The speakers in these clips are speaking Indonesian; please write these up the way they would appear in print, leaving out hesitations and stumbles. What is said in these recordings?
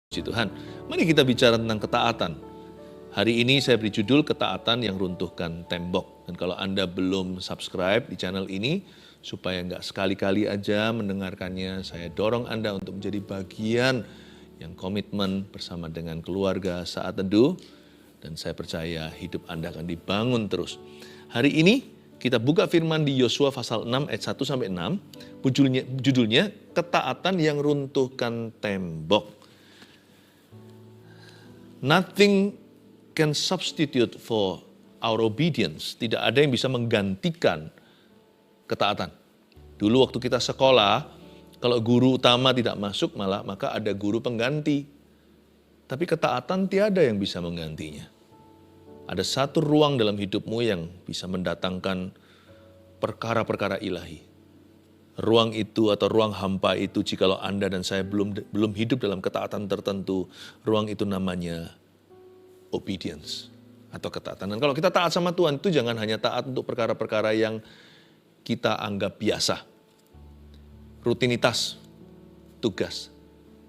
Puji Tuhan. Mari kita bicara tentang ketaatan. Hari ini saya beri judul ketaatan yang runtuhkan tembok. Dan kalau Anda belum subscribe di channel ini, supaya nggak sekali-kali aja mendengarkannya, saya dorong Anda untuk menjadi bagian yang komitmen bersama dengan keluarga saat teduh. Dan saya percaya hidup Anda akan dibangun terus. Hari ini kita buka firman di Yosua pasal 6 ayat 1-6. Judulnya ketaatan yang runtuhkan tembok. Nothing can substitute for our obedience. Tidak ada yang bisa menggantikan ketaatan. Dulu waktu kita sekolah, kalau guru utama tidak masuk maka ada guru pengganti. Tapi ketaatan tiada yang bisa menggantinya. Ada satu ruang dalam hidupmu yang bisa mendatangkan perkara-perkara ilahi. Ruang itu atau ruang hampa itu, jikalau Anda dan saya belum hidup dalam ketaatan tertentu, ruang itu namanya obedience atau ketaatan. Dan kalau kita taat sama Tuhan, itu jangan hanya taat untuk perkara-perkara yang kita anggap biasa. Rutinitas, tugas.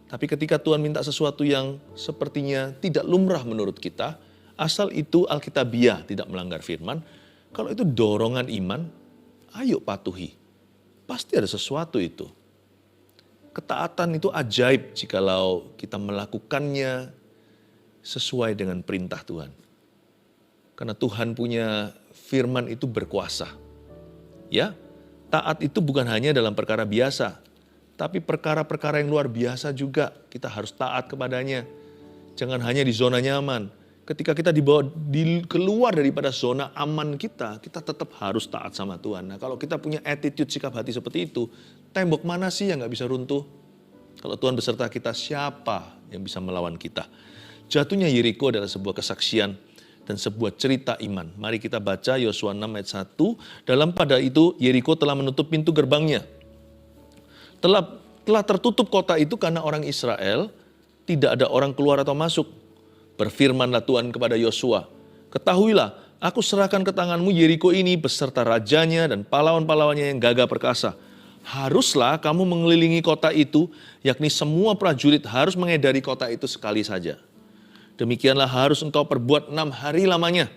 Tapi ketika Tuhan minta sesuatu yang sepertinya tidak lumrah menurut kita, asal itu alkitabiah, tidak melanggar firman, kalau itu dorongan iman, ayo patuhi. Pasti ada sesuatu itu. Ketaatan itu ajaib jikalau kita melakukannya sesuai dengan perintah Tuhan. Karena Tuhan punya firman itu berkuasa. Ya, taat itu bukan hanya dalam perkara biasa, tapi perkara-perkara yang luar biasa juga kita harus taat kepadanya. Jangan hanya di zona nyaman. Ketika kita keluar daripada zona aman kita tetap harus taat sama Tuhan. Nah, kalau kita punya attitude, sikap hati seperti itu, tembok mana sih yang gak bisa runtuh? Kalau Tuhan beserta kita, siapa yang bisa melawan kita? Jatuhnya Yeriko adalah sebuah kesaksian dan sebuah cerita iman. Mari kita baca Yosua 6 ayat 1. Dalam pada itu, Yeriko telah menutup pintu gerbangnya. Telah tertutup kota itu karena orang Israel, tidak ada orang keluar atau masuk. Berfirmanlah Tuhan kepada Yosua, ketahuilah, aku serahkan ke tanganmu Yeriko ini beserta rajanya dan pahlawan-pahlawannya yang gagah perkasa. Haruslah kamu mengelilingi kota itu, yakni semua prajurit harus mengedari kota itu sekali saja. Demikianlah harus engkau perbuat 6 hari lamanya.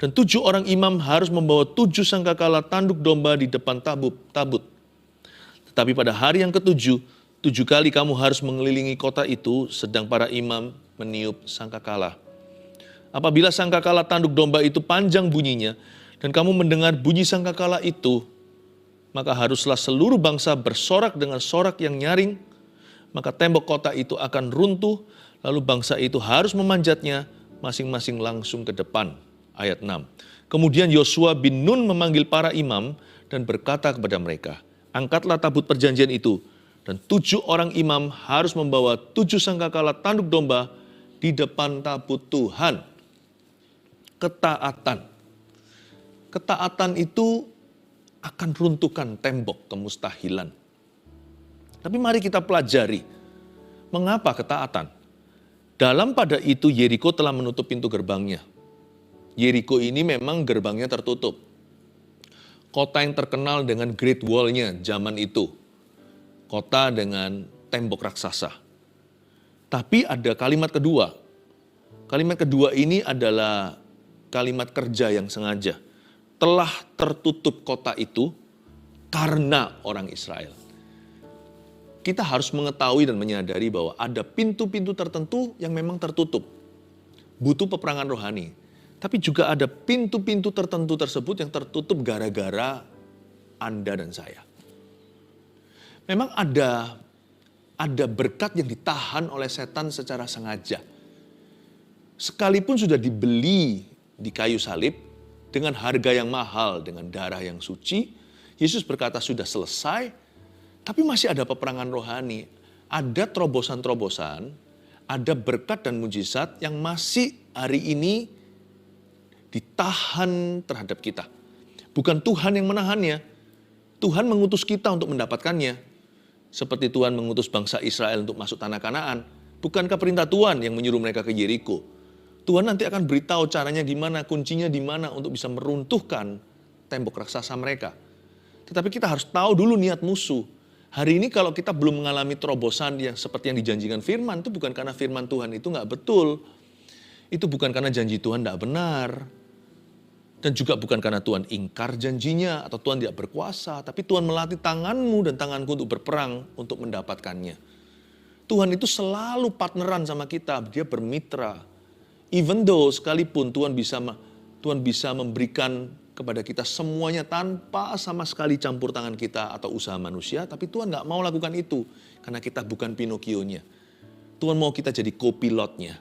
Dan 7 orang imam harus membawa 7 sangkakala tanduk domba di depan tabut. Tetapi pada hari yang ke-7, 7 kali kamu harus mengelilingi kota itu, sedang para imam meniup sangkakala. Apabila sangkakala tanduk domba itu panjang bunyinya, dan kamu mendengar bunyi sangkakala itu, maka haruslah seluruh bangsa bersorak dengan sorak yang nyaring, maka tembok kota itu akan runtuh, lalu bangsa itu harus memanjatnya, masing-masing langsung ke depan. Ayat 6. Kemudian Yosua bin Nun memanggil para imam dan berkata kepada mereka, angkatlah tabut perjanjian itu, dan 7 orang imam harus membawa 7 sangkakala tanduk domba di depan tabut Tuhan. Ketaatan. Ketaatan itu akan runtuhkan tembok kemustahilan. Tapi mari kita pelajari, mengapa ketaatan? Dalam pada itu Yeriko telah menutup pintu gerbangnya. Yeriko ini memang gerbangnya tertutup. Kota yang terkenal dengan Great Wall-nya zaman itu. Kota dengan tembok raksasa. Tapi ada kalimat kedua. Kalimat kedua ini adalah kalimat kerja yang sengaja. Telah tertutup kota itu karena orang Israel. Kita harus mengetahui dan menyadari bahwa ada pintu-pintu tertentu yang memang tertutup. Butuh peperangan rohani. Tapi juga ada pintu-pintu tertentu tersebut yang tertutup gara-gara Anda dan saya. Memang ada berkat yang ditahan oleh setan secara sengaja. Sekalipun sudah dibeli di kayu salib dengan harga yang mahal, dengan darah yang suci, Yesus berkata sudah selesai, tapi masih ada peperangan rohani. Ada terobosan-terobosan, ada berkat dan mujizat yang masih hari ini ditahan terhadap kita. Bukan Tuhan yang menahannya, Tuhan mengutus kita untuk mendapatkannya. Seperti Tuhan mengutus bangsa Israel untuk masuk tanah Kanaan. Bukankah perintah Tuhan yang menyuruh mereka ke Yeriko? Tuhan nanti akan beritahu caranya gimana, kuncinya di mana untuk bisa meruntuhkan tembok raksasa mereka. Tetapi kita harus tahu dulu niat musuh. Hari ini kalau kita belum mengalami terobosan yang seperti yang dijanjikan firman, itu bukan karena firman Tuhan itu nggak betul. Itu bukan karena janji Tuhan nggak benar. Dan juga bukan karena Tuhan ingkar janjinya atau Tuhan tidak berkuasa. Tapi Tuhan melatih tanganmu dan tanganku untuk berperang untuk mendapatkannya. Tuhan itu selalu partneran sama kita, dia bermitra. Even though sekalipun Tuhan bisa memberikan kepada kita semuanya tanpa sama sekali campur tangan kita atau usaha manusia, tapi Tuhan nggak mau lakukan itu karena kita bukan Pinocchio-nya. Tuhan mau kita jadi co-pilotnya.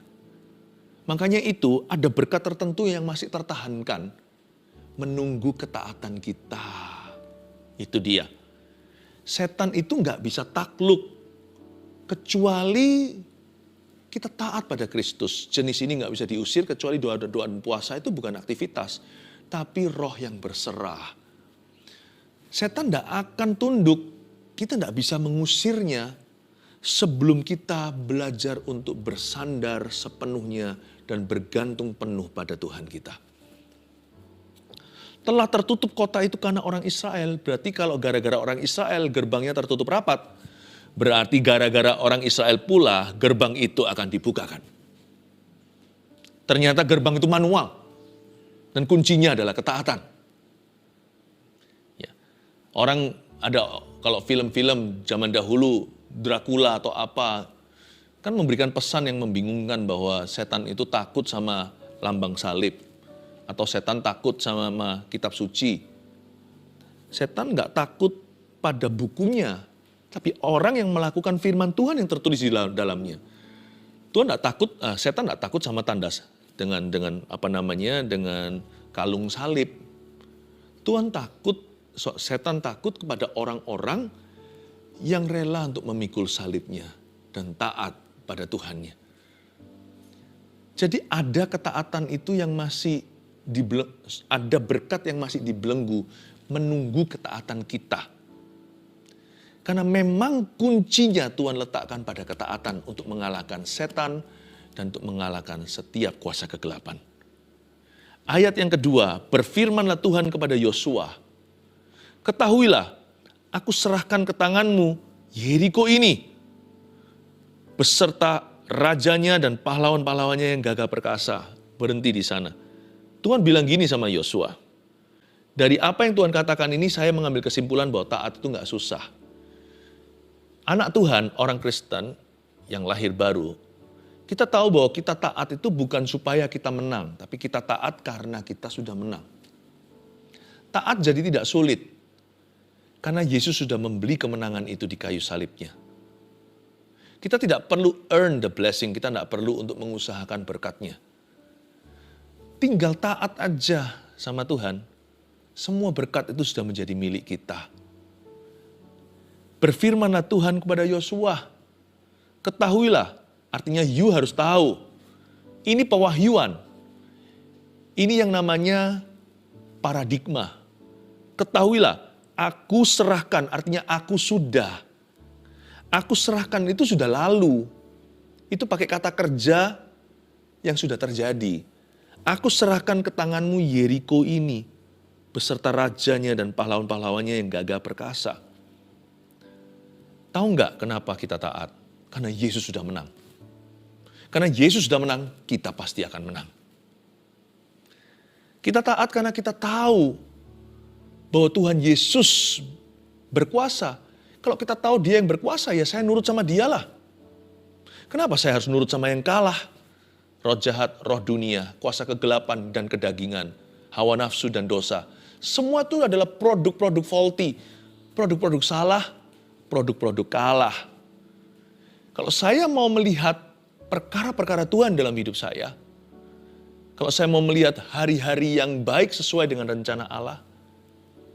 Makanya itu ada berkat tertentu yang masih tertahankan, menunggu ketaatan kita. Itu dia. Setan itu nggak bisa takluk kecuali kita taat pada Kristus. Jenis ini nggak bisa diusir kecuali doa dan puasa. Itu bukan aktivitas, tapi roh yang berserah. Setan tidak akan tunduk, kita tidak bisa mengusirnya sebelum kita belajar untuk bersandar sepenuhnya dan bergantung penuh pada Tuhan kita. Telah tertutup kota itu karena orang Israel, berarti kalau gara-gara orang Israel gerbangnya tertutup rapat, berarti gara-gara orang Israel pula gerbang itu akan dibukakan. Ternyata gerbang itu manual. Dan kuncinya adalah ketaatan. Ya. Orang ada, kalau film-film zaman dahulu, Dracula atau apa, kan memberikan pesan yang membingungkan bahwa setan itu takut sama lambang salib. Atau setan takut sama kitab suci. Setan nggak takut pada bukunya, tapi orang yang melakukan firman Tuhan yang tertulis di dalamnya. Setan nggak takut sama tanda dengan kalung salib. Setan takut kepada orang-orang yang rela untuk memikul salibnya dan taat pada Tuhannya. Jadi ada ketaatan itu yang masih ada berkat yang masih dibelenggu menunggu ketaatan kita. Karena memang kuncinya Tuhan letakkan pada ketaatan untuk mengalahkan setan dan untuk mengalahkan setiap kuasa kegelapan. Ayat yang kedua, berfirmanlah Tuhan kepada Yosua, ketahuilah, aku serahkan ke tanganmu Yeriko ini, beserta rajanya dan pahlawan-pahlawannya yang gagah perkasa. Berhenti di sana. Tuhan bilang gini sama Yosua, dari apa yang Tuhan katakan ini saya mengambil kesimpulan bahwa taat itu gak susah. Anak Tuhan, orang Kristen yang lahir baru, kita tahu bahwa kita taat itu bukan supaya kita menang, tapi kita taat karena kita sudah menang. Taat jadi tidak sulit, karena Yesus sudah membeli kemenangan itu di kayu salibnya. Kita tidak perlu earn the blessing, kita tidak perlu untuk mengusahakan berkatnya. Tinggal taat aja sama Tuhan, semua berkat itu sudah menjadi milik kita. Berfirmanlah Tuhan kepada Yosua, ketahuilah, artinya you harus tahu. Ini pewahyuan. Ini yang namanya paradigma. Ketahuilah, aku serahkan, artinya aku sudah. Aku serahkan itu sudah lalu. Itu pakai kata kerja yang sudah terjadi. Aku serahkan ke tanganmu Yeriko ini, beserta rajanya dan pahlawan-pahlawannya yang gagah perkasa. Tahu nggak kenapa kita taat? Karena Yesus sudah menang. Karena Yesus sudah menang, kita pasti akan menang. Kita taat karena kita tahu bahwa Tuhan Yesus berkuasa. Kalau kita tahu dia yang berkuasa, ya saya nurut sama dialah. Kenapa saya harus nurut sama yang kalah? Roh jahat, roh dunia, kuasa kegelapan dan kedagingan, hawa nafsu dan dosa. Semua itu adalah produk-produk faulty, produk-produk salah, produk-produk kalah. Kalau saya mau melihat perkara-perkara Tuhan dalam hidup saya, kalau saya mau melihat hari-hari yang baik sesuai dengan rencana Allah,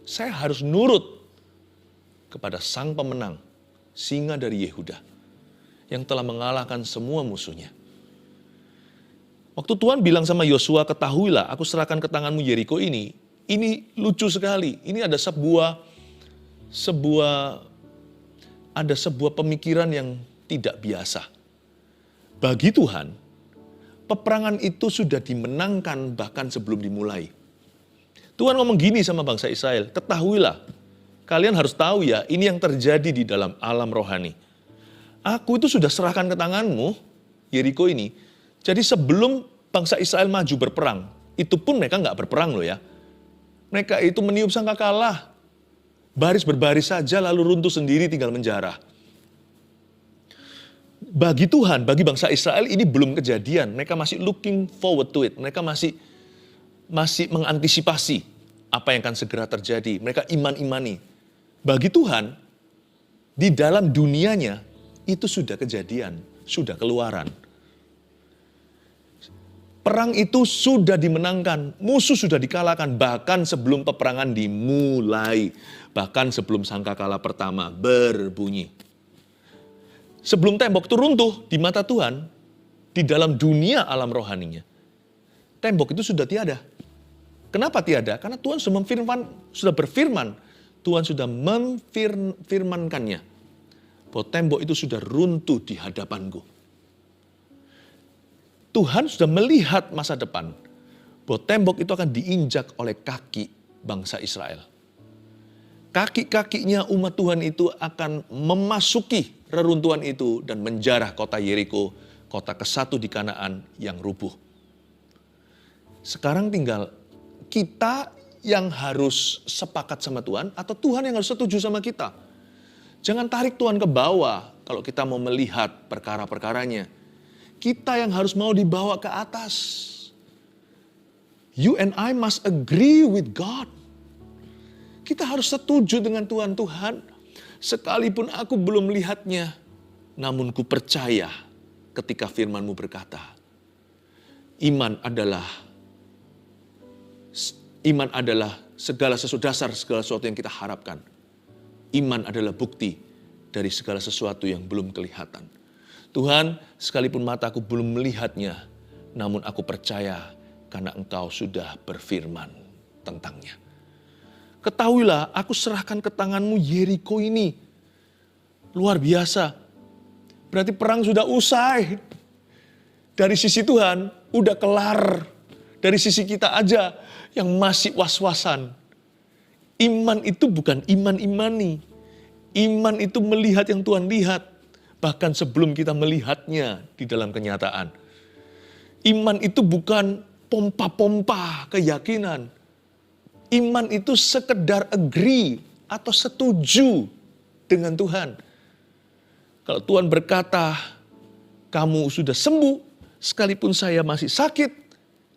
saya harus nurut kepada Sang Pemenang, Singa dari Yehuda, yang telah mengalahkan semua musuhnya. Waktu Tuhan bilang sama Yosua, ketahuilah, aku serahkan ke tanganmu Yeriko ini lucu sekali. Ini ada sebuah pemikiran yang tidak biasa. Bagi Tuhan, peperangan itu sudah dimenangkan bahkan sebelum dimulai. Tuhan ngomong gini sama bangsa Israel, ketahuilah, Kalian harus tahu ya, ini yang terjadi di dalam alam rohani. Aku itu sudah serahkan ke tanganmu, Yeriko ini. Jadi sebelum bangsa Israel maju berperang, itu pun mereka nggak berperang loh ya. Mereka itu meniup sangkakala, baris berbaris saja lalu runtuh sendiri tinggal menjarah. Bagi Tuhan, bagi bangsa Israel ini belum kejadian. Mereka masih looking forward to it. Mereka masih mengantisipasi apa yang akan segera terjadi. Mereka iman-imani. Bagi Tuhan, di dalam dunianya itu sudah kejadian, sudah keluaran. Perang itu sudah dimenangkan, musuh sudah dikalahkan, bahkan sebelum peperangan dimulai. Bahkan sebelum sangkakala pertama berbunyi. Sebelum tembok itu runtuh di mata Tuhan, di dalam dunia alam rohaninya, tembok itu sudah tiada. Kenapa tiada? Karena Tuhan sudah berfirman, Tuhan sudah memfirmankannya, bahwa tembok itu sudah runtuh di hadapanku. Tuhan sudah melihat masa depan, bahwa tembok itu akan diinjak oleh kaki bangsa Israel. Kaki-kakinya umat Tuhan itu akan memasuki reruntuhan itu dan menjarah kota Yeriko, kota ke-1 di Kanaan yang rubuh. Sekarang tinggal kita yang harus sepakat sama Tuhan atau Tuhan yang harus setuju sama kita. Jangan tarik Tuhan ke bawah kalau kita mau melihat perkara-perkaranya. Kita yang harus mau dibawa ke atas. You and I must agree with God. Kita harus setuju dengan Tuhan. Tuhan, sekalipun aku belum melihatnya, namun ku percaya ketika firman-Mu berkata, iman adalah segala sesuatu yang kita harapkan. Iman adalah bukti dari segala sesuatu yang belum kelihatan. Tuhan, sekalipun mataku belum melihatnya, namun aku percaya karena Engkau sudah berfirman tentangnya. Ketahuilah, aku serahkan ke tangan-Mu Yeriko ini. Luar biasa. Berarti perang sudah usai. Dari sisi Tuhan, udah kelar. Dari sisi kita aja yang masih was-wasan. Iman itu bukan iman imani. Iman itu melihat yang Tuhan lihat. Bahkan sebelum kita melihatnya di dalam kenyataan. Iman itu bukan pompa-pompa keyakinan. Iman itu sekedar agree atau setuju dengan Tuhan. Kalau Tuhan berkata, kamu sudah sembuh, sekalipun saya masih sakit,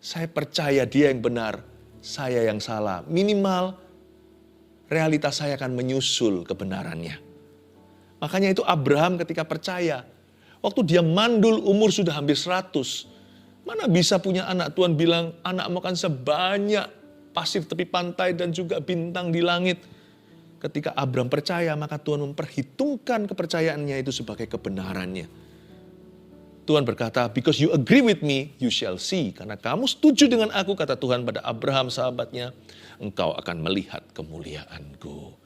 saya percaya Dia yang benar, saya yang salah. Minimal realitas saya akan menyusul kebenarannya. Makanya itu Abraham ketika percaya, waktu dia mandul umur sudah hampir 100, mana bisa punya anak? Tuhan bilang, anakmu akan sebanyak pasir tepi pantai dan juga bintang di langit. Ketika Abraham percaya, maka Tuhan memperhitungkan kepercayaannya itu sebagai kebenarannya. Tuhan berkata, because you agree with me, you shall see. Karena kamu setuju dengan aku, kata Tuhan pada Abraham sahabatnya, engkau akan melihat kemuliaanku.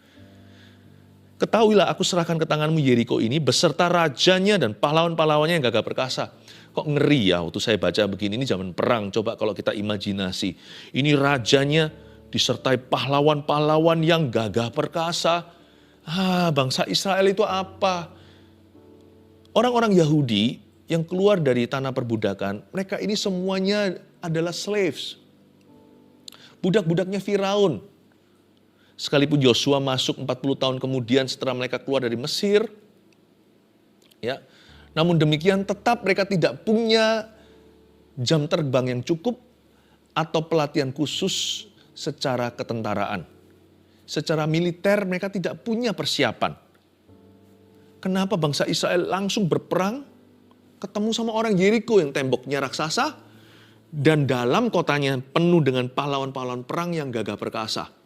Ketahuilah, aku serahkan ke tanganmu Yeriko ini, beserta rajanya dan pahlawan-pahlawannya yang gagah perkasa. Kok ngeri ya waktu saya baca begini, ini zaman perang. Coba kalau kita imajinasi. Ini rajanya disertai pahlawan-pahlawan yang gagah perkasa. Bangsa Israel itu apa? Orang-orang Yahudi yang keluar dari tanah perbudakan, mereka ini semuanya adalah slaves. Budak-budaknya Firaun. Sekalipun Yosua masuk 40 tahun kemudian setelah mereka keluar dari Mesir, ya, namun demikian tetap mereka tidak punya jam terbang yang cukup atau pelatihan khusus secara ketentaraan. Secara militer mereka tidak punya persiapan. Kenapa bangsa Israel langsung berperang, ketemu sama orang Yeriko yang temboknya raksasa, dan dalam kotanya penuh dengan pahlawan-pahlawan perang yang gagah perkasa.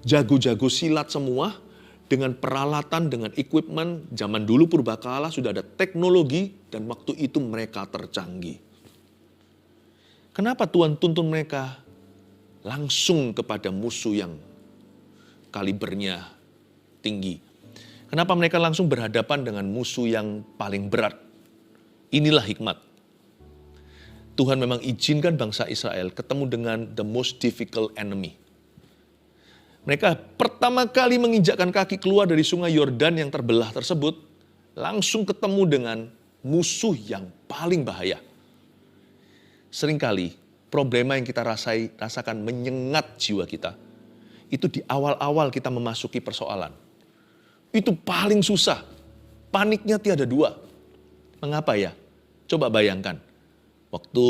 Jago-jago silat semua, dengan peralatan, dengan equipment. Zaman dulu purbakala sudah ada teknologi dan waktu itu mereka tercanggih. Kenapa Tuhan tuntun mereka langsung kepada musuh yang kalibernya tinggi? Kenapa mereka langsung berhadapan dengan musuh yang paling berat? Inilah hikmat. Tuhan memang izinkan bangsa Israel ketemu dengan the most difficult enemy. Mereka pertama kali menginjakkan kaki keluar dari sungai Yordan yang terbelah tersebut, langsung ketemu dengan musuh yang paling bahaya. Seringkali problema yang kita rasakan menyengat jiwa kita, itu di awal-awal kita memasuki persoalan. Itu paling susah, paniknya tiada dua. Mengapa ya? Coba bayangkan, waktu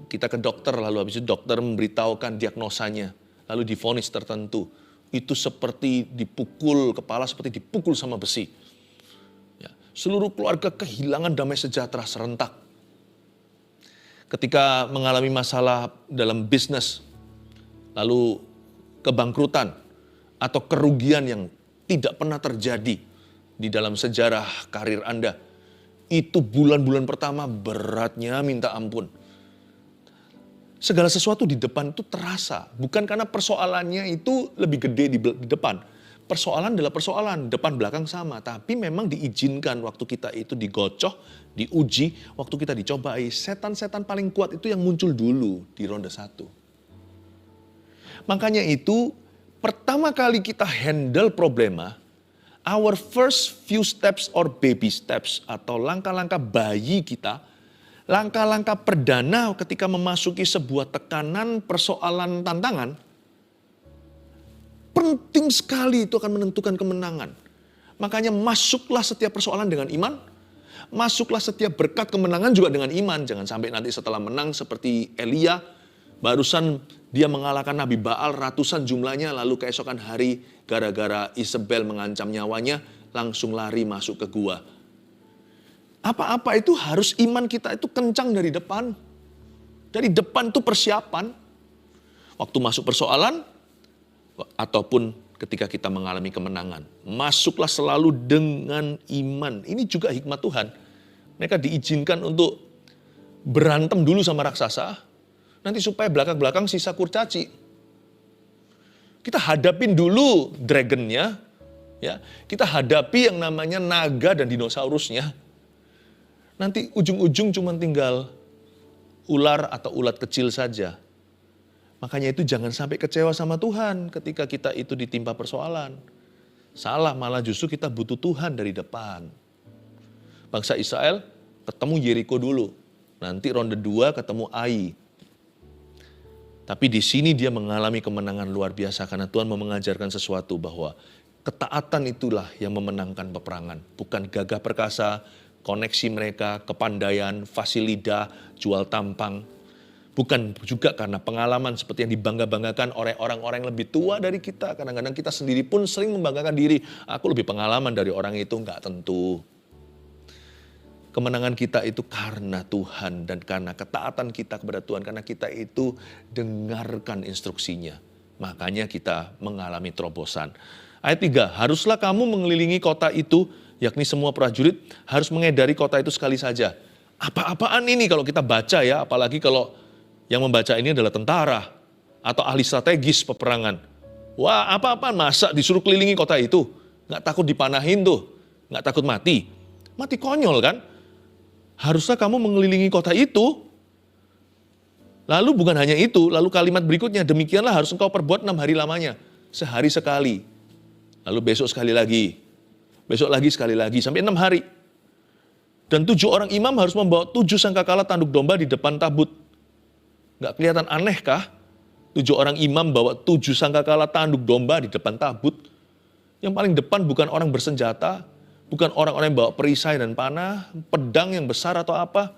kita ke dokter, lalu habis itu dokter memberitahukan diagnosanya, lalu divonis tertentu, itu seperti dipukul, kepala seperti dipukul sama besi. Ya, seluruh keluarga kehilangan damai sejahtera serentak. Ketika mengalami masalah dalam bisnis, lalu kebangkrutan atau kerugian yang tidak pernah terjadi di dalam sejarah karir Anda, itu bulan-bulan pertama beratnya minta ampun. Segala sesuatu di depan itu terasa. Bukan karena persoalannya itu lebih gede di depan. Persoalan adalah persoalan, depan belakang sama. Tapi memang diizinkan waktu kita itu digocoh, diuji, waktu kita dicobai. Setan-setan paling kuat itu yang muncul dulu di ronde 1. Makanya itu, pertama kali kita handle problema, our first few steps or baby steps, atau langkah-langkah bayi kita, langkah-langkah perdana ketika memasuki sebuah tekanan, persoalan, tantangan, penting sekali itu akan menentukan kemenangan. Makanya masuklah setiap persoalan dengan iman, masuklah setiap berkat kemenangan juga dengan iman. Jangan sampai nanti setelah menang seperti Elia, barusan dia mengalahkan Nabi Baal ratusan jumlahnya, lalu keesokan hari gara-gara Isabel mengancam nyawanya, langsung lari masuk ke gua. Apa-apa itu harus iman kita itu kencang dari depan. Dari depan itu persiapan. Waktu masuk persoalan, ataupun ketika kita mengalami kemenangan. Masuklah selalu dengan iman. Ini juga hikmat Tuhan. Mereka diizinkan untuk berantem dulu sama raksasa, nanti supaya belakang-belakang sisa kurcaci. Kita hadapin dulu dragonnya, ya. Kita hadapi yang namanya naga dan dinosaurusnya. Nanti ujung-ujung cuma tinggal ular atau ulat kecil saja. Makanya itu jangan sampai kecewa sama Tuhan ketika kita itu ditimpa persoalan. Salah, malah justru kita butuh Tuhan dari depan. Bangsa Israel ketemu Yeriko dulu. Nanti ronde 2 ketemu Ai. Tapi di sini dia mengalami kemenangan luar biasa karena Tuhan mau mengajarkan sesuatu bahwa ketaatan itulah yang memenangkan peperangan. Bukan gagah perkasa, koneksi mereka, kepandaian, fasilida, jual tampang. Bukan juga karena pengalaman seperti yang dibangga-banggakan oleh orang-orang yang lebih tua dari kita. Kadang-kadang kita sendiri pun sering membanggakan diri. Aku lebih pengalaman dari orang itu, enggak tentu. Kemenangan kita itu karena Tuhan dan karena ketaatan kita kepada Tuhan. Karena kita itu dengarkan instruksinya. Makanya kita mengalami terobosan. Ayat 3, haruslah kamu mengelilingi kota itu, yakni semua prajurit harus mengedari kota itu sekali saja. Apa-apaan ini kalau kita baca ya, apalagi kalau yang membaca ini adalah tentara atau ahli strategis peperangan. Wah, apa-apaan, masa disuruh kelilingi kota itu? Nggak takut dipanahin tuh, nggak takut mati. Mati konyol kan? Haruslah kamu mengelilingi kota itu. Lalu bukan hanya itu, lalu kalimat berikutnya, demikianlah harus engkau perbuat 6 hari lamanya. Sehari sekali. Lalu besok sekali lagi. Besok lagi sekali lagi, sampai 6 hari. Dan 7 orang imam harus membawa 7 sangkakala tanduk domba di depan tabut. Nggak kelihatan aneh kah? 7 orang imam bawa 7 sangkakala tanduk domba di depan tabut. Yang paling depan bukan orang bersenjata, bukan orang-orang yang bawa perisai dan panah, pedang yang besar atau apa.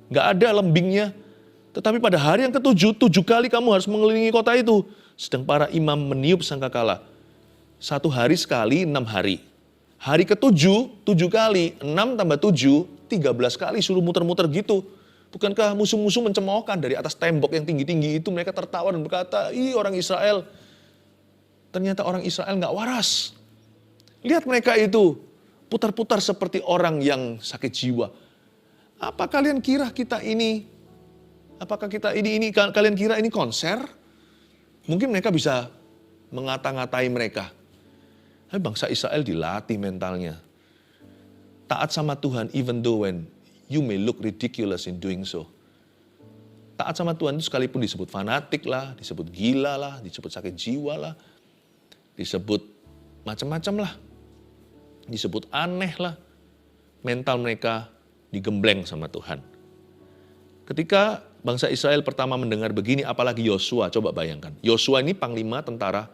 Nggak ada lembingnya. Tetapi pada hari yang ke-7, 7 kali kamu harus mengelilingi kota itu. Sedang para imam meniup sangkakala. 1 hari sekali, 6 hari. Hari ke-7, 7 kali, 6 tambah 7, 13 kali suruh muter-muter gitu. Bukankah musuh-musuh mencemoohkan dari atas tembok yang tinggi-tinggi itu, mereka tertawa dan berkata, ih orang Israel. Ternyata orang Israel nggak waras. Lihat mereka itu, putar-putar seperti orang yang sakit jiwa. Apa kalian kira kita ini, kalian kira ini konser? Mungkin mereka bisa mengata-ngatai mereka. Tapi bangsa Israel dilatih mentalnya. Taat sama Tuhan even though when you may look ridiculous in doing so. Taat sama Tuhan itu sekalipun disebut fanatik lah, disebut gila lah, disebut sakit jiwa lah. disebut macam-macam lah, disebut aneh lah, mental mereka digembleng sama Tuhan. Ketika bangsa Israel pertama mendengar begini, apalagi Yosua, coba bayangkan. Yosua ini panglima tentara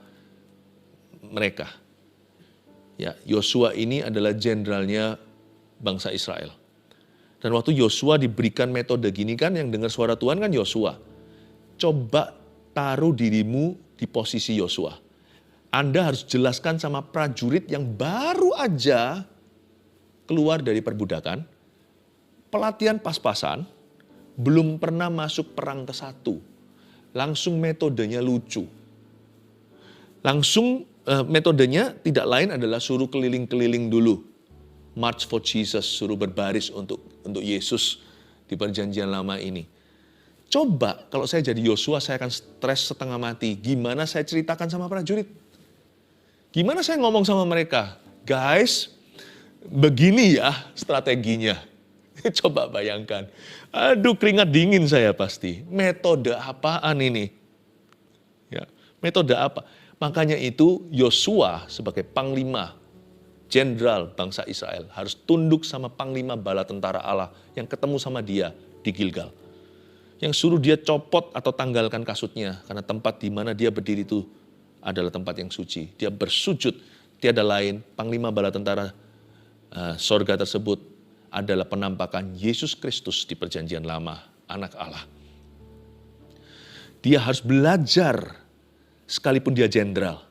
mereka. Ya, Yosua ini adalah jenderalnya bangsa Israel. Dan waktu Yosua diberikan metode gini kan, yang dengar suara Tuhan kan Yosua. Coba taruh dirimu di posisi Yosua. Anda harus jelaskan sama prajurit yang baru aja keluar dari perbudakan, pelatihan pas-pasan, belum pernah masuk perang ke-1. Langsung metodenya lucu. Langsung metodenya tidak lain adalah suruh keliling-keliling dulu. March for Jesus, suruh berbaris untuk Yesus di perjanjian lama ini. Coba kalau saya jadi Yosua, saya akan stres setengah mati. Gimana saya ceritakan sama prajurit? Gimana saya ngomong sama mereka? Guys, begini ya strateginya. Coba bayangkan. Aduh, keringat dingin saya pasti. Metode apaan ini? Ya, metode apa? Makanya itu Yosua sebagai panglima jenderal bangsa Israel harus tunduk sama panglima bala tentara Allah yang ketemu sama dia di Gilgal. Yang suruh dia copot atau tanggalkan kasutnya karena tempat di mana dia berdiri itu adalah tempat yang suci. Dia bersujud, tiada lain, panglima bala tentara sorga tersebut adalah penampakan Yesus Kristus di perjanjian lama, anak Allah. Dia harus belajar, sekalipun dia jenderal,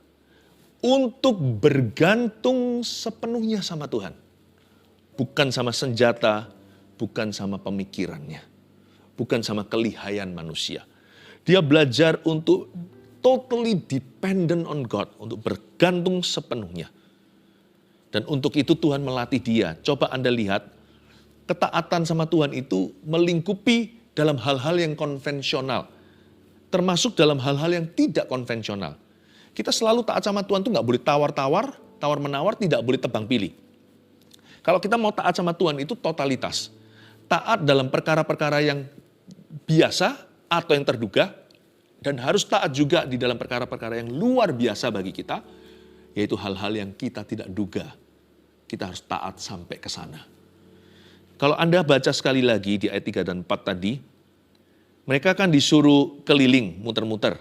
untuk bergantung sepenuhnya sama Tuhan. Bukan sama senjata, bukan sama pemikirannya, bukan sama kelihayan manusia. Dia belajar untuk totally dependent on God, untuk bergantung sepenuhnya. Dan untuk itu Tuhan melatih dia. Coba Anda lihat, ketaatan sama Tuhan itu melingkupi dalam hal-hal yang konvensional, termasuk dalam hal-hal yang tidak konvensional. Kita selalu taat sama Tuhan itu nggak boleh tawar-tawar, tawar-menawar, tidak boleh tebang pilih. Kalau kita mau taat sama Tuhan itu totalitas. Taat dalam perkara-perkara yang biasa atau yang terduga, dan harus taat juga di dalam perkara-perkara yang luar biasa bagi kita, yaitu hal-hal yang kita tidak duga. Kita harus taat sampai ke sana. Kalau Anda baca sekali lagi di ayat 3 dan 4 tadi, mereka kan disuruh keliling, muter-muter.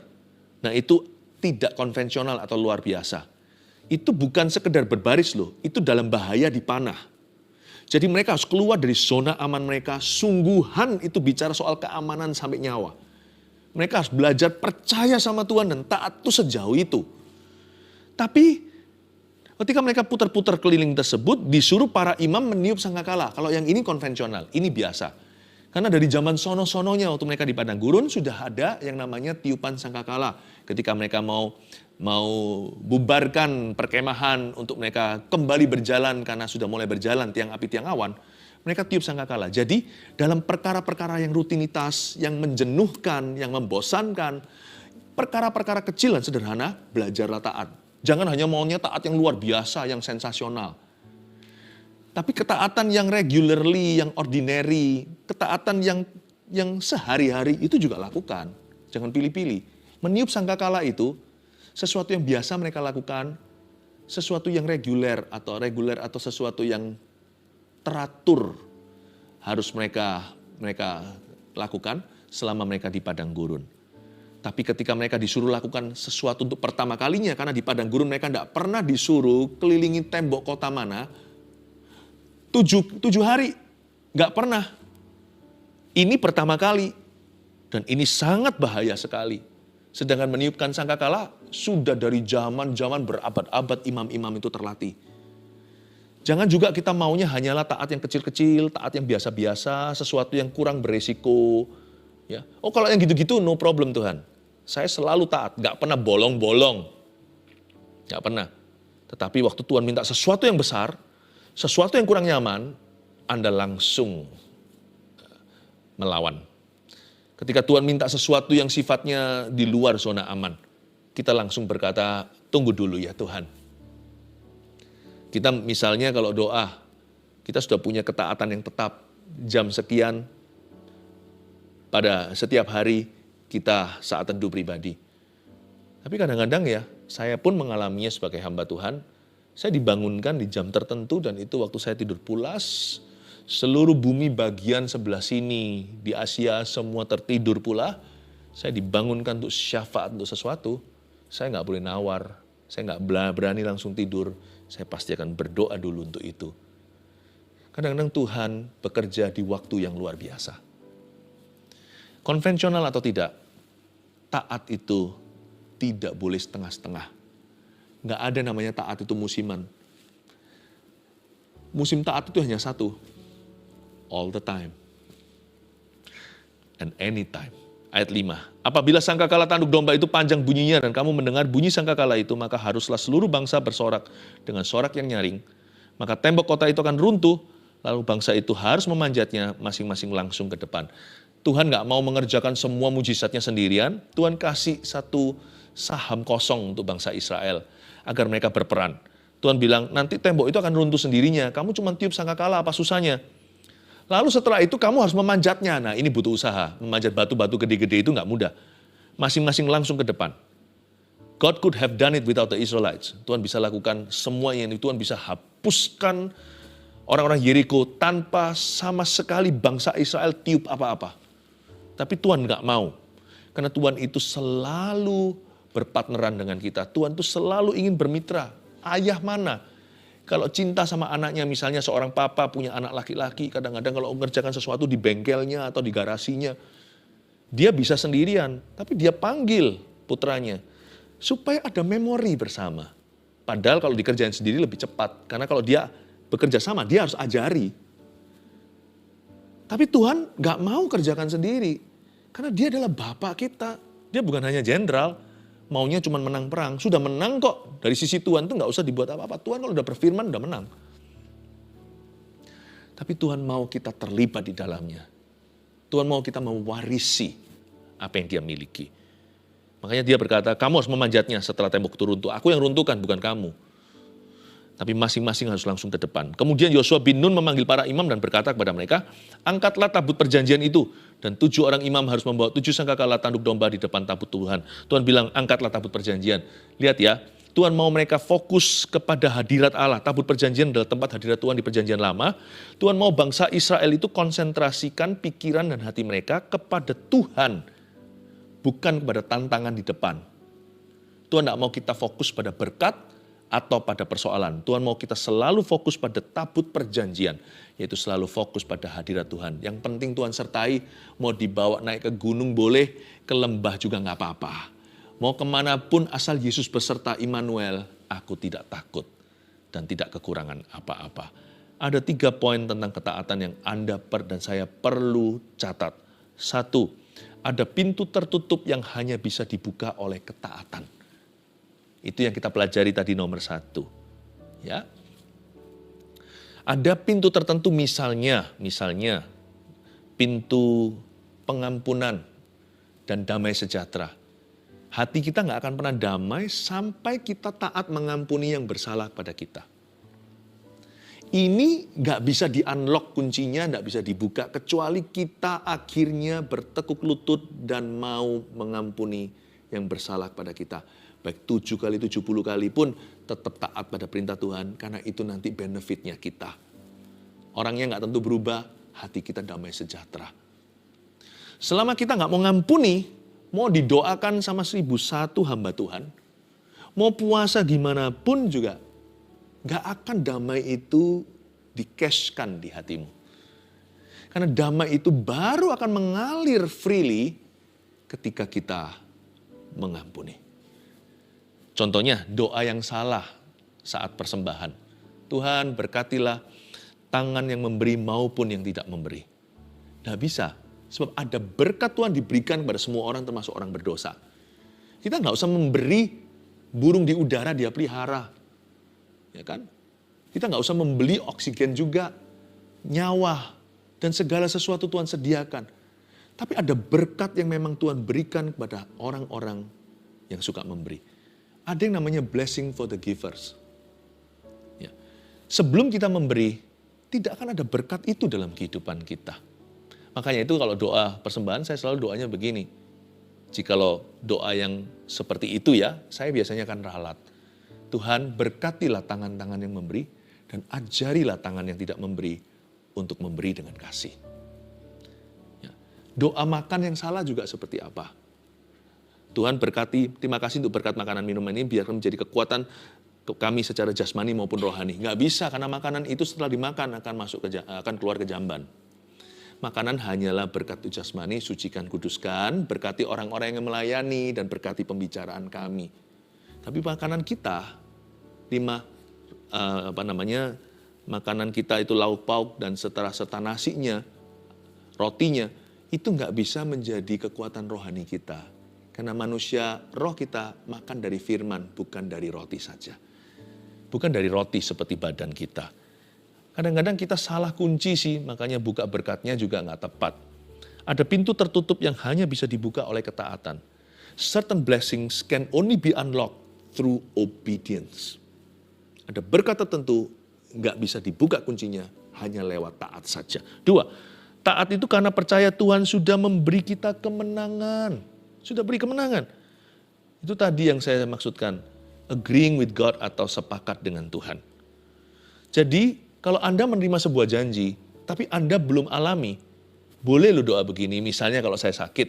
Nah itu tidak konvensional atau luar biasa. Itu bukan sekedar berbaris loh, itu dalam bahaya dipanah. Jadi mereka harus keluar dari zona aman mereka, sungguhan itu bicara soal keamanan sampai nyawa. Mereka harus belajar percaya sama Tuhan dan taat itu sejauh itu. Tapi ketika mereka putar-putar keliling tersebut, disuruh para imam meniup sangkakala. Kalau yang ini konvensional, ini biasa. Karena dari zaman sono-sononya waktu mereka di padang gurun sudah ada yang namanya tiupan sangkakala. Ketika mereka mau bubarkan perkemahan untuk mereka kembali berjalan karena sudah mulai berjalan tiang api tiang awan, mereka tiup sangkakala. Jadi dalam perkara-perkara yang rutinitas, yang menjenuhkan, yang membosankan, perkara-perkara kecil dan sederhana, belajarlah taat. Jangan hanya maunya taat yang luar biasa, yang sensasional. Tapi ketaatan yang regularly, yang ordinary, ketaatan yang sehari-hari itu juga lakukan. Jangan pilih-pilih. Meniup sangkakala itu sesuatu yang biasa mereka lakukan, sesuatu yang reguler atau sesuatu yang teratur harus mereka lakukan selama mereka di padang gurun. Tapi ketika mereka disuruh lakukan sesuatu untuk pertama kalinya, karena di padang gurun mereka tidak pernah disuruh kelilingi tembok kota mana, 7 hari, nggak pernah. Ini pertama kali, dan ini sangat bahaya sekali. Sedangkan meniupkan sangkakala sudah dari zaman-zaman berabad-abad imam-imam itu terlatih. Jangan juga kita maunya hanyalah taat yang kecil-kecil, taat yang biasa-biasa, sesuatu yang kurang beresiko. Ya. Oh kalau yang gitu-gitu no problem Tuhan. Saya selalu taat, nggak pernah bolong-bolong. Nggak pernah. Tetapi waktu Tuhan minta sesuatu yang besar, sesuatu yang kurang nyaman, Anda langsung melawan. Ketika Tuhan minta sesuatu yang sifatnya di luar zona aman, kita langsung berkata, tunggu dulu ya Tuhan. Kita misalnya kalau doa, kita sudah punya ketaatan yang tetap, jam sekian, pada setiap hari kita saat teduh pribadi. Tapi kadang-kadang ya, saya pun mengalaminya sebagai hamba Tuhan. Saya dibangunkan di jam tertentu dan itu waktu saya tidur pulas. Seluruh bumi bagian sebelah sini di Asia semua tertidur pula. Saya dibangunkan untuk syafaat untuk sesuatu. Saya nggak boleh nawar. Saya nggak berani langsung tidur. Saya pasti akan berdoa dulu untuk itu. Kadang-kadang Tuhan bekerja di waktu yang luar biasa. Konvensional atau tidak, taat itu tidak boleh setengah-setengah. Nggak ada namanya taat itu musiman. Musim taat itu hanya satu. All the time. And anytime. Ayat 5. Apabila sangkakala tanduk domba itu panjang bunyinya dan kamu mendengar bunyi sangkakala itu, maka haruslah seluruh bangsa bersorak dengan sorak yang nyaring. Maka tembok kota itu akan runtuh, lalu bangsa itu harus memanjatnya masing-masing langsung ke depan. Tuhan nggak mau mengerjakan semua mujizatnya sendirian. Tuhan kasih satu saham kosong untuk bangsa Israel agar mereka berperan. Tuhan bilang, nanti tembok itu akan runtuh sendirinya. Kamu cuma tiup sangkakala, apa susahnya? Lalu setelah itu kamu harus memanjatnya. Nah, ini butuh usaha. Memanjat batu-batu gede-gede itu nggak mudah. Masing-masing langsung ke depan. God could have done it without the Israelites. Tuhan bisa lakukan semuanya ini. Tuhan bisa hapuskan orang-orang Yeriko tanpa sama sekali bangsa Israel tiup apa-apa. Tapi Tuhan nggak mau. Karena Tuhan itu selalu berpartneran dengan kita. Tuhan itu selalu ingin bermitra. Ayah mana? Kalau cinta sama anaknya, misalnya seorang papa punya anak laki-laki, kadang-kadang kalau mengerjakan sesuatu di bengkelnya atau di garasinya, dia bisa sendirian, tapi dia panggil putranya supaya ada memori bersama. Padahal kalau dikerjain sendiri lebih cepat, karena kalau dia bekerja sama, dia harus ajari. Tapi Tuhan gak mau kerjakan sendiri, karena dia adalah Bapa kita. Dia bukan hanya jenderal, maunya cuma menang perang. Sudah menang kok. Dari sisi Tuhan itu gak usah dibuat apa-apa. Tuhan kalau udah berfirman udah menang. Tapi Tuhan mau kita terlibat di dalamnya. Tuhan mau kita mewarisi apa yang dia miliki. Makanya dia berkata, kamu harus memanjatnya setelah tembok itu runtuh. Aku yang runtuhkan, bukan kamu. Tapi masing-masing harus langsung ke depan. Kemudian Yosua bin Nun memanggil para imam dan berkata kepada mereka, angkatlah tabut perjanjian itu. Dan 7 orang imam harus membawa 7 sangkakala tanduk domba di depan tabut Tuhan. Tuhan bilang, angkatlah tabut perjanjian. Lihat ya, Tuhan mau mereka fokus kepada hadirat Allah. Tabut perjanjian adalah tempat hadirat Tuhan di perjanjian lama. Tuhan mau bangsa Israel itu konsentrasikan pikiran dan hati mereka kepada Tuhan. Bukan kepada tantangan di depan. Tuhan tidak mau kita fokus pada berkat atau pada persoalan. Tuhan mau kita selalu fokus pada tabut perjanjian, yaitu selalu fokus pada hadirat Tuhan. Yang penting Tuhan sertai, mau dibawa naik ke gunung boleh, ke lembah juga nggak apa-apa. Mau kemanapun asal Yesus beserta Immanuel, aku tidak takut dan tidak kekurangan apa-apa. Ada 3 poin tentang ketaatan yang Anda dan saya perlu catat. 1, ada pintu tertutup yang hanya bisa dibuka oleh ketaatan. Itu yang kita pelajari tadi nomor 1. Ya. Ada pintu tertentu misalnya pintu pengampunan dan damai sejahtera. Hati kita nggak akan pernah damai sampai kita taat mengampuni yang bersalah pada kita. Ini nggak bisa di-unlock kuncinya, nggak bisa dibuka kecuali kita akhirnya bertekuk lutut dan mau mengampuni yang bersalah pada kita. Baik 7 kali, 70 kali pun tetap taat pada perintah Tuhan. Karena itu nanti benefitnya kita. Orangnya nggak tentu berubah, hati kita damai sejahtera. Selama kita nggak mau ngampuni, mau didoakan sama 1001 hamba Tuhan, mau puasa gimana pun juga, nggak akan damai itu di-cashkan di hatimu. Karena damai itu baru akan mengalir freely ketika kita mengampuni. Contohnya doa yang salah saat persembahan. Tuhan berkatilah tangan yang memberi maupun yang tidak memberi. Nggak bisa. Sebab ada berkat Tuhan diberikan kepada semua orang termasuk orang berdosa. Kita nggak usah memberi burung di udara dia pelihara. Ya kan? Kita nggak usah membeli oksigen juga. Nyawa dan segala sesuatu Tuhan sediakan. Tapi ada berkat yang memang Tuhan berikan kepada orang-orang yang suka memberi. Ada yang namanya blessing for the givers. Ya. Sebelum kita memberi, tidak akan ada berkat itu dalam kehidupan kita. Makanya itu kalau doa persembahan, saya selalu doanya begini. Jikalau doa yang seperti itu ya, saya biasanya akan ralat. Tuhan, berkatilah tangan-tangan yang memberi dan ajarilah tangan yang tidak memberi untuk memberi dengan kasih. Ya. Doa makan yang salah juga seperti apa? Tuhan berkati, terima kasih untuk berkat makanan minuman ini biar menjadi kekuatan kami secara jasmani maupun rohani. Nggak bisa karena makanan itu setelah dimakan akan keluar ke jamban. Makanan hanyalah berkat jasmani, sucikan, kuduskan, berkati orang-orang yang melayani dan berkati pembicaraan kami. Tapi makanan kita, makanan kita itu lauk pauk dan serta nasinya, rotinya, itu nggak bisa menjadi kekuatan rohani kita. Karena manusia, roh kita makan dari firman, bukan dari roti saja. Bukan dari roti seperti badan kita. Kadang-kadang kita salah kunci sih, makanya buka berkatnya juga nggak tepat. Ada pintu tertutup yang hanya bisa dibuka oleh ketaatan. Certain blessings can only be unlocked through obedience. Ada berkat tertentu nggak bisa dibuka kuncinya, hanya lewat taat saja. 2, taat itu karena percaya Tuhan sudah memberi kita kemenangan. Sudah beri kemenangan. Itu tadi yang saya maksudkan. Agreeing with God atau sepakat dengan Tuhan. Jadi, kalau Anda menerima sebuah janji, tapi Anda belum alami, boleh lo doa begini, misalnya kalau saya sakit,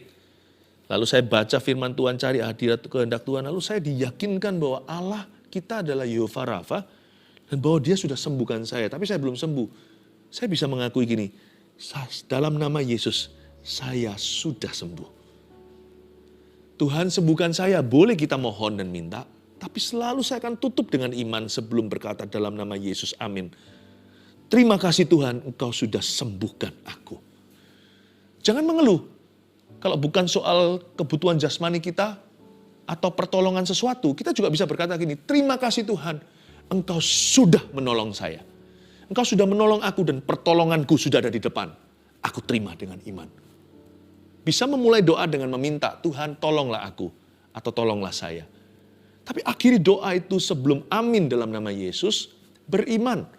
lalu saya baca firman Tuhan, cari hadirat kehendak Tuhan, lalu saya diyakinkan bahwa Allah kita adalah Yehovah Rafa, dan bahwa dia sudah sembuhkan saya, tapi saya belum sembuh. Saya bisa mengakui gini, dalam nama Yesus, saya sudah sembuh. Tuhan sembuhkan saya, boleh kita mohon dan minta, tapi selalu saya akan tutup dengan iman sebelum berkata dalam nama Yesus, amin. Terima kasih Tuhan, Engkau sudah sembuhkan aku. Jangan mengeluh. Kalau bukan soal kebutuhan jasmani kita atau pertolongan sesuatu, kita juga bisa berkata gini, terima kasih Tuhan, Engkau sudah menolong saya. Engkau sudah menolong aku dan pertolonganku sudah ada di depan. Aku terima dengan iman. Bisa memulai doa dengan meminta, Tuhan tolonglah aku atau tolonglah saya. Tapi akhiri doa itu sebelum amin dalam nama Yesus, beriman.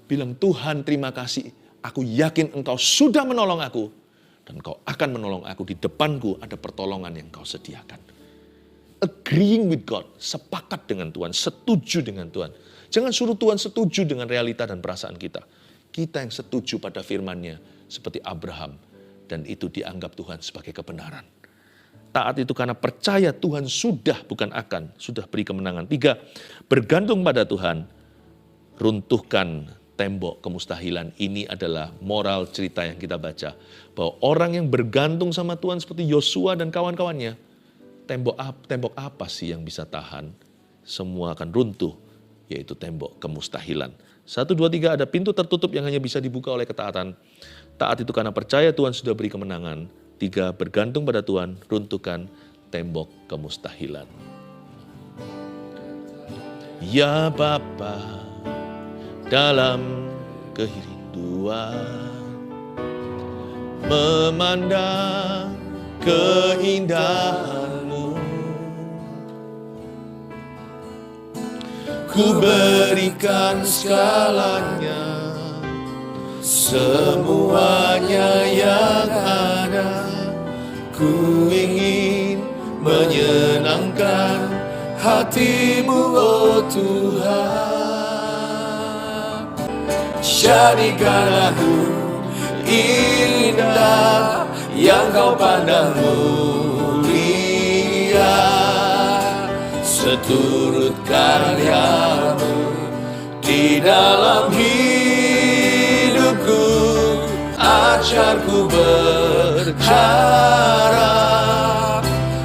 Bilang, Tuhan terima kasih, aku yakin Engkau sudah menolong aku. Dan Engkau akan menolong aku, di depanku ada pertolongan yang Engkau sediakan. Agreeing with God, sepakat dengan Tuhan, setuju dengan Tuhan. Jangan suruh Tuhan setuju dengan realita dan perasaan kita. Kita yang setuju pada firman-Nya, seperti Abraham. Dan itu dianggap Tuhan sebagai kebenaran. Taat itu karena percaya Tuhan sudah, bukan akan, sudah beri kemenangan. 3, bergantung pada Tuhan, runtuhkan tembok kemustahilan. Ini adalah moral cerita yang kita baca. Bahwa orang yang bergantung sama Tuhan seperti Yosua dan kawan-kawannya, tembok apa sih yang bisa tahan? Semua akan runtuh, yaitu tembok kemustahilan. 1, 2, 3, ada pintu tertutup yang hanya bisa dibuka oleh ketaatan. Taat itu karena percaya Tuhan sudah beri kemenangan. 3, bergantung pada Tuhan, runtuhkan tembok kemustahilan. Ya Bapa, dalam kerinduan, memandang keindahan-Mu, ku berikan segalanya, semuanya yang ada. Ku ingin menyenangkan hati-Mu, oh Tuhan. Jadikan aku indah yang Kau pandang mulia, seturut karya-Mu di dalam hidupku. Ajarku berharap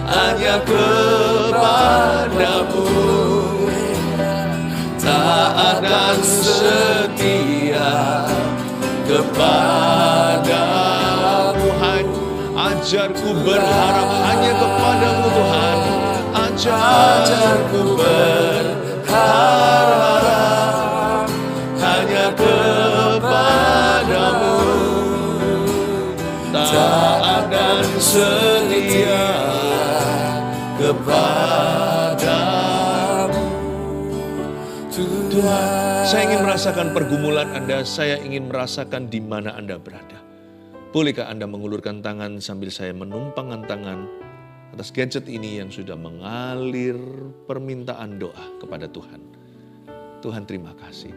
hanya kepada-Mu, taat dan setia kepada-Mu. Ajarku berharap hanya kepada-Mu Tuhan. Ajarku berharap hanya kepada-Mu, taat dan setia kepada-Mu. Tuhan, saya ingin merasakan pergumulan Anda, saya ingin merasakan di mana Anda berada. Bolehkah Anda mengulurkan tangan sambil saya menumpangkan tangan atas gadget ini yang sudah mengalir permintaan doa kepada Tuhan. Tuhan terima kasih.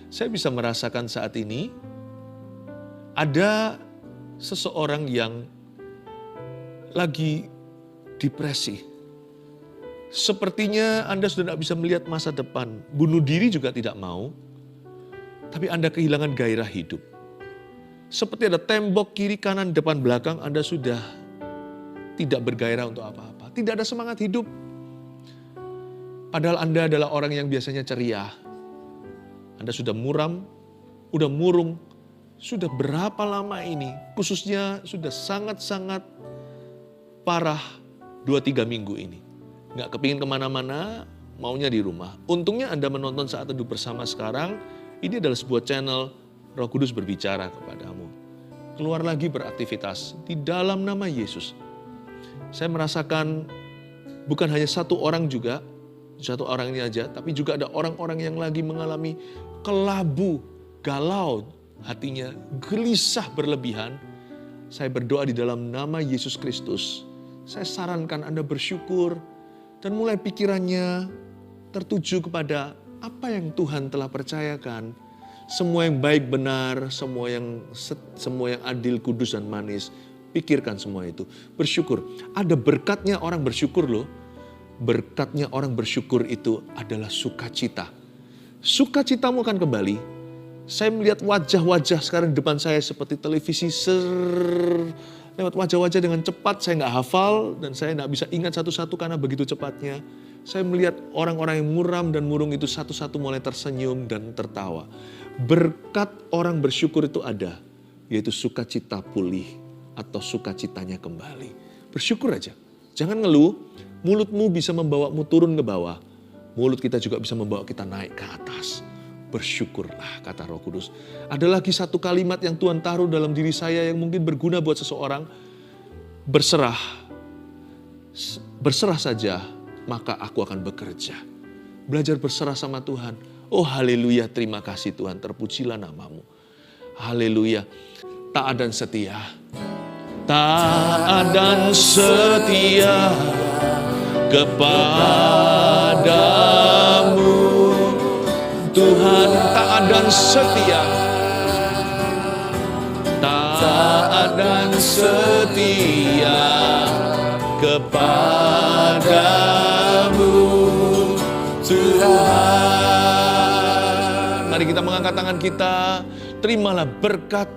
Saya bisa merasakan saat ini ada seseorang yang lagi depresi. Sepertinya Anda sudah tidak bisa melihat masa depan. Bunuh diri juga tidak mau. Tapi Anda kehilangan gairah hidup. Seperti ada tembok kiri, kanan, depan, belakang. Anda sudah tidak bergairah untuk apa-apa. Tidak ada semangat hidup. Padahal Anda adalah orang yang biasanya ceria. Anda sudah muram, udah murung. Sudah berapa lama ini? Khususnya sudah sangat-sangat parah 2-3 minggu ini. Nggak kepingin kemana-mana, maunya di rumah. Untungnya Anda menonton Saat Teduh Bersama sekarang, ini adalah sebuah channel Roh Kudus berbicara kepadamu. Keluar lagi beraktivitas di dalam nama Yesus. Saya merasakan bukan hanya satu orang juga, satu orang ini aja, tapi juga ada orang-orang yang lagi mengalami kelabu, galau, hatinya gelisah berlebihan. Saya berdoa di dalam nama Yesus Kristus. Saya sarankan Anda bersyukur dan mulai pikirannya tertuju kepada apa yang Tuhan telah percayakan. Semua yang baik benar, semua yang adil, kudus dan manis. Pikirkan semua itu. Bersyukur. Ada berkatnya orang bersyukur loh. Berkatnya orang bersyukur itu adalah sukacita. Sukacitamu akan kembali. Saya melihat wajah-wajah sekarang di depan saya seperti televisi lewat wajah-wajah dengan cepat. Saya nggak hafal dan saya nggak bisa ingat satu-satu karena begitu cepatnya. Saya melihat orang-orang yang muram dan murung itu satu-satu mulai tersenyum dan tertawa. Berkat orang bersyukur itu ada, yaitu sukacita pulih atau sukacitanya kembali. Bersyukur aja, jangan ngeluh. Mulutmu bisa membawamu turun ke bawah. Mulut kita juga bisa membawa kita naik ke atas. Bersyukurlah, kata Roh Kudus. Ada lagi satu kalimat yang Tuhan taruh dalam diri saya yang mungkin berguna buat seseorang. Berserah. Berserah saja, maka aku akan bekerja. Belajar berserah sama Tuhan. Oh haleluya, terima kasih Tuhan, terpujilah namamu. Haleluya. Taat dan setia. Taat dan setia kepadamu. Tuhan taat dan setia. Taat dan setia kepadamu Tuhan. Mari kita mengangkat tangan kita. Terimalah berkat,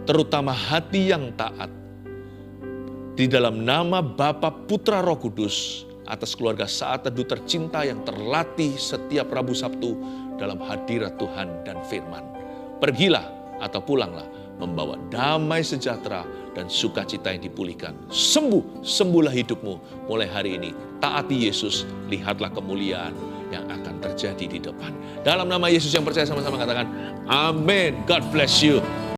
terutama hati yang taat. Di dalam nama Bapa, Putra, Roh Kudus, atas keluarga Saat Teduh tercinta yang terlatih setiap Rabu Sabtu dalam hadirat Tuhan dan firman. Pergilah atau pulanglah membawa damai sejahtera dan sukacita yang dipulihkan. Sembuhlah hidupmu mulai hari ini. Taati Yesus, lihatlah kemuliaan yang akan terjadi di depan. Dalam nama Yesus yang percaya sama-sama katakan, amin. God bless you.